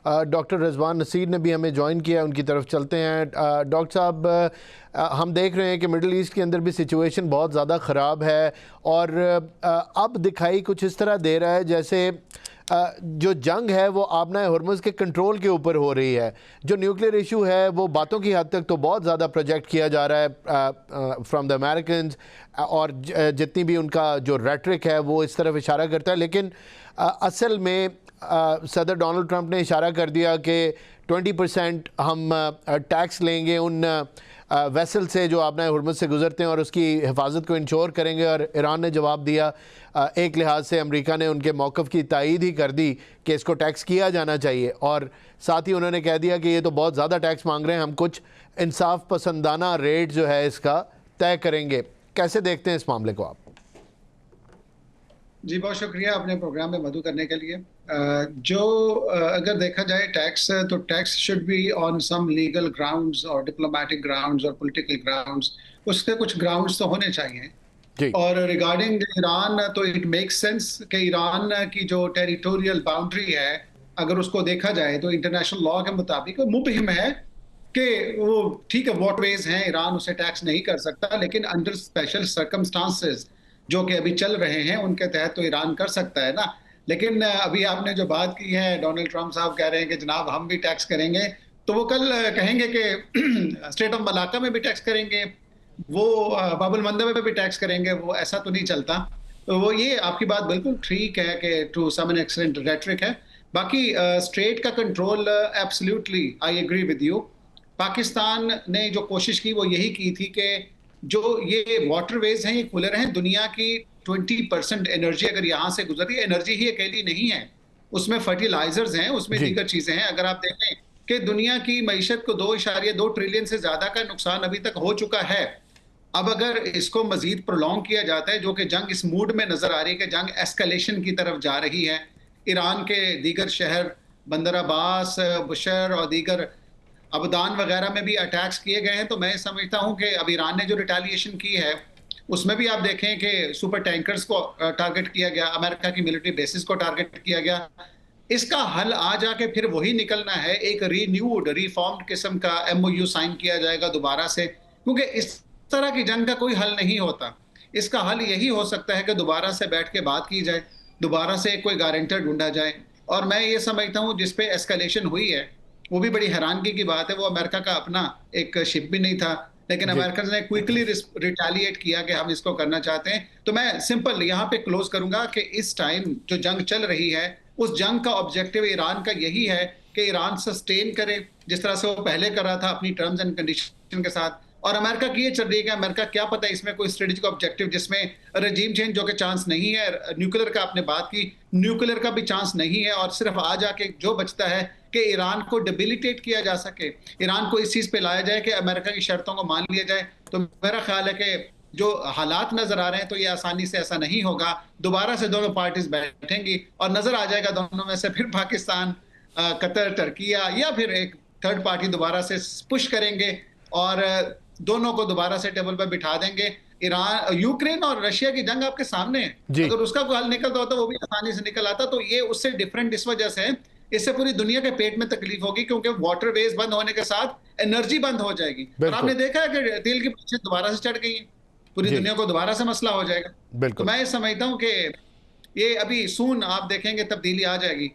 Doctor Rizwan Naseer ने भी हमें ज्वाइन किया, उनकी तरफ चलते हैं। डॉक्टर साहब, हम देख रहे हैं कि मिडल ईस्ट के अंदर भी सिचुएशन बहुत ज़्यादा ख़राब है और अब दिखाई कुछ इस तरह दे रहा है जैसे जो जंग है वो आबना हुर्मुज़ के कंट्रोल के ऊपर हो रही है। जो न्यूक्लियर इशू है वो बातों की हद तक तो बहुत ज़्यादा प्रोजेक्ट किया जा रहा है फ्रॉम द अमेरिकन, और जितनी भी उनका जो रेटरिक है वो इस तरफ इशारा करता है, लेकिन असल में सदर डोनाल्ड ट्रंप ने इशारा कर दिया कि 20% हम टैक्स लेंगे उन वेसल से जो आबना हुर्मुज़ से गुजरते हैं और उसकी हिफाजत को इंश्योर करेंगे। और ईरान ने जवाब दिया, एक लिहाज से अमेरिका ने उनके मौक़िफ़ की तायीद ही कर दी कि इसको टैक्स किया जाना चाहिए, और साथ ही उन्होंने कह दिया कि ये तो बहुत ज़्यादा टैक्स मांग रहे हैं, हम कुछ इंसाफ पसंदाना रेट जो है इसका तय करेंगे। कैसे देखते हैं इस मामले को आप? जी, बहुत शुक्रिया अपने प्रोग्राम में मदु करने के लिए। अगर देखा जाए टैक्स, तो tax should be on some legal grounds और डिप्लोमेटिक ग्राउंड्स और पॉलिटिकल ग्राउंड्स। उसके कुछ ग्राउंड्स तो होने चाहिए। जी और रिगार्डिंग ईरान, तो इट मेक्स सेंस कि ईरान की जो टेरिटोरियल बाउंड्री है, अगर उसको देखा जाए तो इंटरनेशनल लॉ के मुताबिक मुबहिम है कि वो ठीक है, वाटरवेज हैं, ईरान उसे टैक्स नहीं कर सकता, लेकिन अंडर स्पेशल सर्कमस्टांसेस जो कि अभी चल रहे हैं उनके तहत तो ईरान कर सकता है ना। लेकिन अभी आपने जो बात की है, डोनाल्ड ट्रंप साहब कह रहे हैं कि जनाब हम भी टैक्स करेंगे, तो वो कल कहेंगे कि स्टेट ऑफ मलाका में भी टैक्स करेंगे, वो बाबुल मंदब में भी टैक्स करेंगे। वो ऐसा तो नहीं चलता। तो वो ये आपकी बात बिल्कुल ठीक है कि टू सम एक्सटेंट रेटरिक है। बाकी स्ट्रेट का control, absolutely I agree with you. Pakistan ने जो कोशिश की वो यही की थी कि जो ये वाटरवेज हैं ये खुले रहें। दुनिया की 20% एनर्जी अगर यहाँ से गुजर रही है, एनर्जी ही अकेली नहीं है, उसमें फर्टिलाइजर्स हैं, उसमें दीगर चीजें हैं। अगर आप देखें कि दुनिया की मईशत को 2.2 ट्रिलियन से ज्यादा का नुकसान अभी तक हो चुका है। अब अगर इसको मजीद प्रोलॉन्ग किया जाता है, जो कि जंग इस मूड में नजर आ रही है कि जंग एस्केलेशन की तरफ जा रही है, ईरान के दीगर शहर बंदर अब्बास, बुशर और दीगर अबदान वगैरह में भी अटैक्स किए गए हैं, तो मैं समझता हूं कि अब ईरान ने जो रिटेलिएशन की है उसमें भी आप देखें कि सुपर टैंकर्स को टारगेट किया गया, अमेरिका की मिलिट्री बेसिस को टारगेट किया गया। इसका हल आ जाके फिर वही निकलना है, एक रीन्यूड रिफॉर्म्ड किस्म का MOU साइन किया जाएगा दोबारा से, क्योंकि इस तरह की जंग का कोई हल नहीं होता। इसका हल यही हो सकता है कि दोबारा से बैठ के बात की जाए, दोबारा से कोई गारंटर ढूंढा जाए। और मैं ये समझता हूँ जिस पे एस्केलेशन हुई है वो भी बड़ी हैरानगी की बात है, वो अमेरिका का अपना एक शिप भी नहीं था, लेकिन अमेरिकन ने क्विकली रिटेलिएट किया कि हम इसको करना चाहते हैं। तो मैं सिंपल यहाँ पे क्लोज करूंगा कि इस टाइम जो जंग चल रही है उस जंग का ऑब्जेक्टिव ईरान का यही है कि ईरान सस्टेन करे जिस तरह से वो पहले कर रहा था अपनी टर्म्स एंड कंडीशन के साथ। और अमेरिका की ये चल रही है कि अमेरिका क्या पता इसमें कोई स्ट्रेटेजिक ऑब्जेक्टिव जिसमें रजीम चेंज जो कि चांस नहीं है, न्यूक्लियर का आपने बात की, न्यूक्लियर का भी चांस नहीं है, और सिर्फ आ जाके जो बचता है कि ईरान को डिबिलिटेट किया जा सके, ईरान को इस चीज पे लाया जाए कि अमेरिका की शर्तों को मान लिया जाए। तो मेरा ख्याल है कि जो हालात नजर आ रहे हैं तो ये आसानी से ऐसा नहीं होगा। दोबारा से दोनों पार्टीज बैठेंगी और नजर आ जाएगा दोनों में से फिर पाकिस्तान, कतर, टर्किया या फिर एक थर्ड पार्टी दोबारा से पुश करेंगे और दोनों को दोबारा से टेबल पर बिठा देंगे। ईरान, यूक्रेन और रशिया की जंग आपके सामने है, अगर उसका कोई हल निकलता होता वो भी आसानी से निकल आता। तो ये उससे डिफरेंट इस वजह से है, इससे पूरी दुनिया के पेट में तकलीफ होगी, क्योंकि वाटरवेज बंद होने के साथ एनर्जी बंद हो जाएगी। और आपने देखा है कि तेल की कीमतें दोबारा से चढ़ गई हैं, पूरी दुनिया को दोबारा से मसला हो जाएगा। तो मैं समझता हूँ कि ये अभी सून आप देखेंगे तब्दीली आ जाएगी।